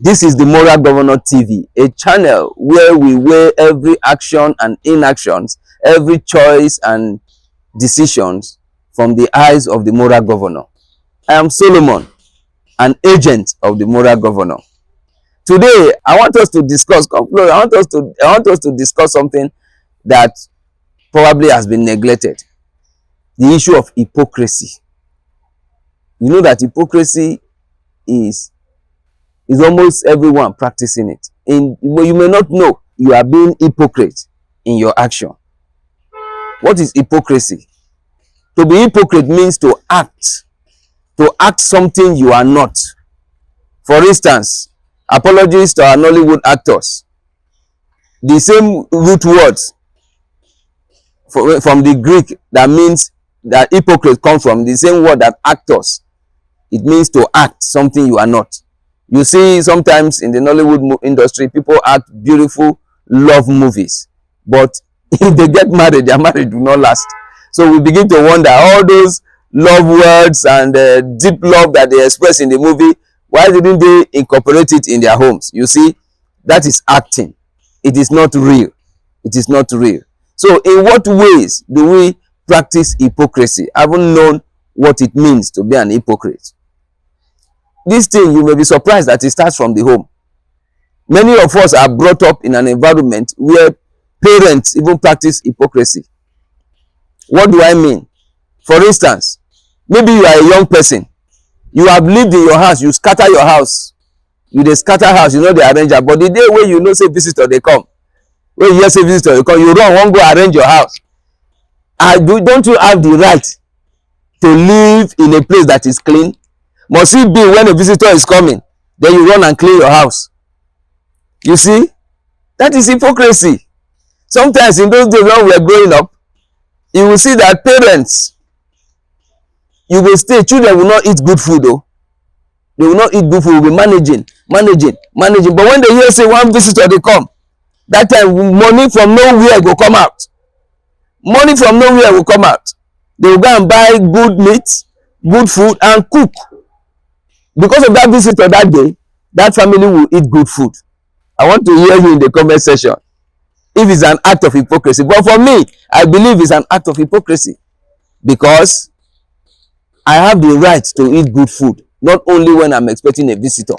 This is the Moral Governor TV, a channel where we weigh every action and inactions, every choice and decisions from the eyes of the Moral Governor. I am Solomon, an agent of the Moral Governor. Today, I want us to discuss something that probably has been neglected. The issue of hypocrisy. You know that hypocrisy is almost everyone practicing it. You may not know you are being hypocrite in your action. What is hypocrisy? To be hypocrite means to act something you are not. For instance, apologies to our Nollywood actors. The same root words from the Greek that means that hypocrite comes from the same word that actors. It means to act something you are not. You see, sometimes in the Nollywood industry, people act beautiful love movies, but if they get married, their marriage will not last. So we begin to wonder, all those love words and deep love that they express in the movie, why didn't they incorporate it in their homes? You see, that is acting. It is not real. It is not real. So in what ways do we practice hypocrisy? I haven't known what it means to be an hypocrite. This thing, you may be surprised that it starts from the home. Many of us are brought up in an environment where parents even practice hypocrisy. What do I mean? For instance, maybe you are a young person. You have lived in your house, you scatter your house. You dey scatter house, you know the arranger. But the day when you know say visitor they come, when you hear say visitor they come, you run, won't go arrange your house. Don't you have the right to live in a place that is clean? Must it be when a visitor is coming, then you run and clean your house? You see, that is hypocrisy. Sometimes in those days when we were growing up, you will see that parents, you will stay, children will not eat good food though. They will not eat good food, will be managing. But when they hear say one visitor they come, that time money from nowhere will come out. Money from nowhere will come out. They will go and buy good meat, good food and cook. Because of that visitor that day, that family will eat good food. I want to hear you in the comment section if it's an act of hypocrisy. But for me, I believe it's an act of hypocrisy because I have the right to eat good food, not only when I'm expecting a visitor.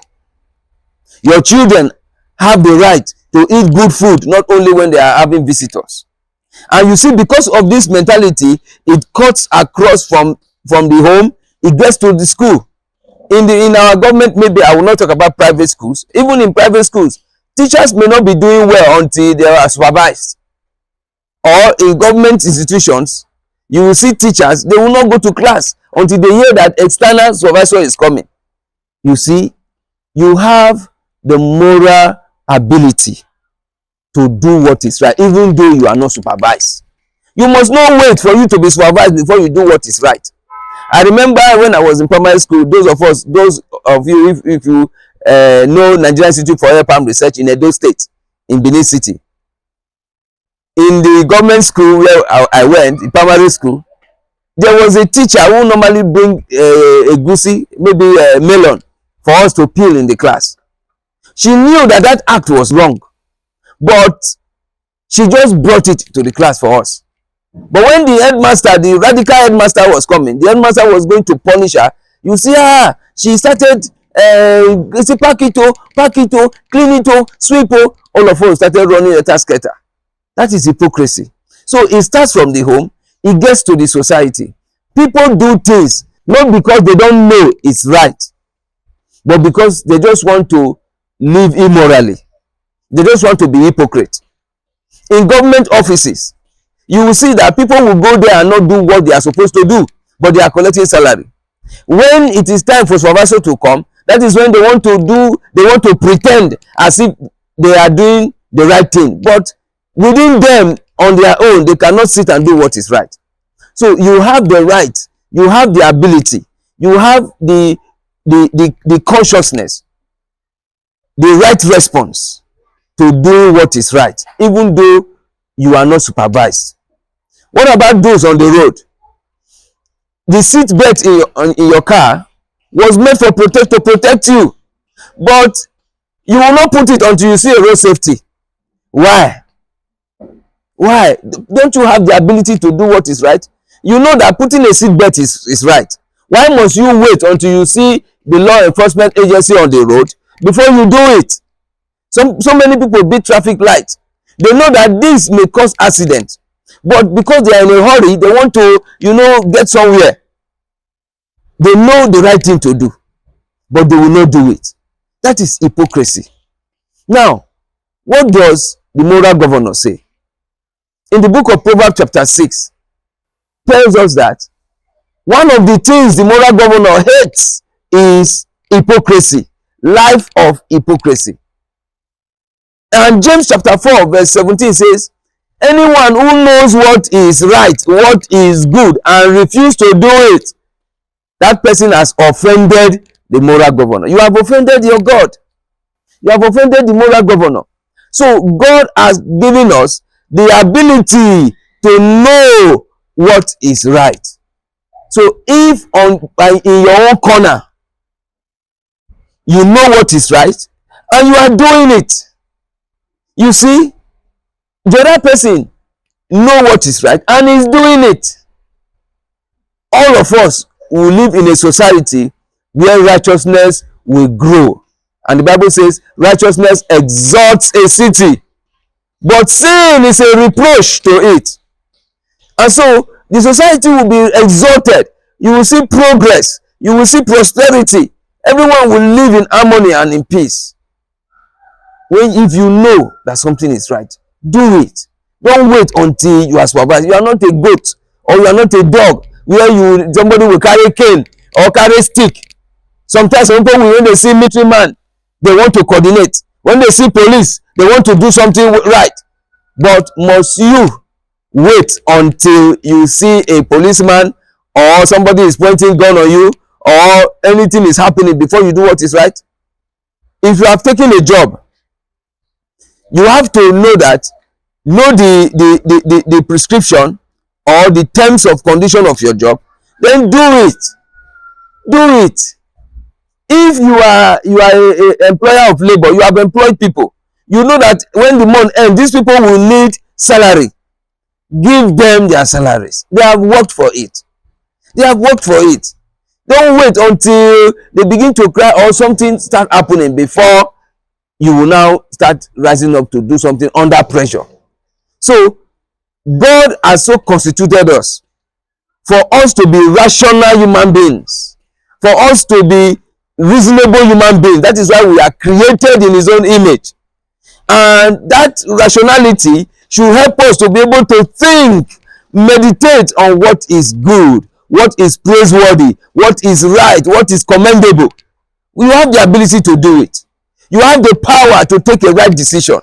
Your children have the right to eat good food, not only when they are having visitors. And you see, because of this mentality, it cuts across from the home, it gets to the school. In our government, maybe I will not talk about private schools. Even in private schools, teachers may not be doing well until they are supervised. Or in government institutions, you will see teachers, they will not go to class until they hear that external supervisor is coming. You see, you have the moral ability to do what is right, even though you are not supervised. You must not wait for you to be supervised before you do what is right. I remember when I was in primary school, those of you, if you know Nigerian Institute for Health and Research in Edo State, in Benin City. In the government school where I went, in primary school, there was a teacher who normally bring a goosey, maybe a melon, for us to peel in the class. She knew that that act was wrong, but she just brought it to the class for us. But when the headmaster, the radical headmaster was coming, the headmaster was going to punish her. You see her, she started, pack it, clean it, sweep it. All of us started running a tasketa. That is hypocrisy. So it starts from the home, it gets to the society. People do things not because they don't know it's right, but because they just want to live immorally. They just want to be hypocrite. In government offices, you will see that people will go there and not do what they are supposed to do, but they are collecting salary. When it is time for supervisor to come, that is when they want to pretend as if they are doing the right thing. But within them, on their own, they cannot sit and do what is right. So you have the right, you have the ability, you have the consciousness, the right response to do what is right, even though you are not supervised. What about those on the road? The seat belt in your car was made to protect you, but You will not put it until you see a road safety. Why? Why? Don't you have the ability to do what is right? You know that putting a seatbelt is right. Why must you wait until you see the law enforcement agency on the road before you do it? So many people beat traffic lights. They know that this may cause accident, but because they are in a hurry, they want to, get somewhere. They know the right thing to do, but they will not do it. That is hypocrisy. Now, what does the moral governor say? In the book of Proverbs chapter 6, tells us that one of the things the moral governor hates is hypocrisy, life of hypocrisy. And James chapter 4 verse 17 says, anyone who knows what is right, what is good, and refuse to do it, that person has offended the moral governor. You have offended your God. You have offended the moral governor. So God has given us the ability to know what is right. So if in your own corner you know what is right and you are doing it, you see, the other person know what is right and is doing it. All of us will live in a society where righteousness will grow. And the Bible says righteousness exalts a city, but sin is a reproach to it. And so the society will be exalted. You will see progress. You will see prosperity. Everyone will live in harmony and in peace. If you know that something is right, do it. Don't wait until you are supervised. You are not a goat or you are not a dog where somebody will carry cane or carry stick. Sometimes some people, when they see military man, they want to coordinate. When they see police, they want to do something right. But must you wait until you see a policeman or somebody is pointing gun on you or anything is happening before you do what is right? If you have taken a job, you have to know the prescription or the terms of condition of your job, then do it. Do it. If you are a employer of labor, you have employed people, you know that when the month ends, these people will need salary. Give them their salaries. They have worked for it. They have worked for it. Don't wait until they begin to cry or something start happening before you will now start rising up to do something under pressure. So God has so constituted us for us to be rational human beings, for us to be reasonable human beings. That is why we are created in His own image. And that rationality should help us to be able to think, meditate on what is good, what is praiseworthy, what is right, what is commendable. You have the ability to do it. You have the power to take a right decision.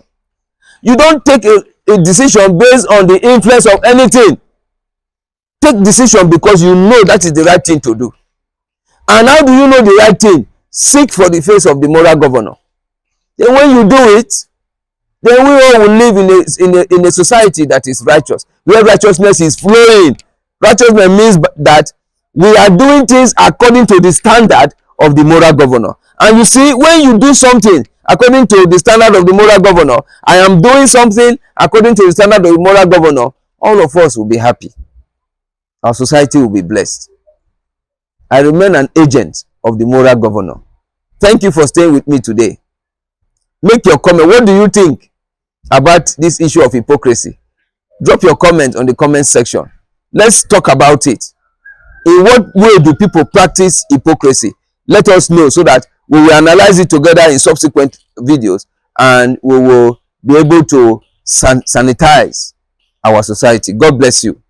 You don't take a decision based on the influence of anything. Take decision because you know that is the right thing to do. And how do you know the right thing? Seek for the face of the moral governor. Then when you do it, then we all will live in a society that is righteous, where righteousness is flowing. Righteousness means that we are doing things according to the standard of the moral governor. And you see, when you do something according to the standard of the moral governor, I am doing something according to the standard of the moral governor, all of us will be happy. Our society will be blessed. I remain an agent of the moral governor. Thank you for staying with me today. Make your comment. What do you think about this issue of hypocrisy? Drop your comment on the comment section. Let's talk about it. In what way do people practice hypocrisy? Let us know so that we will analyze it together in subsequent videos and we will be able to sanitize our society. God bless you.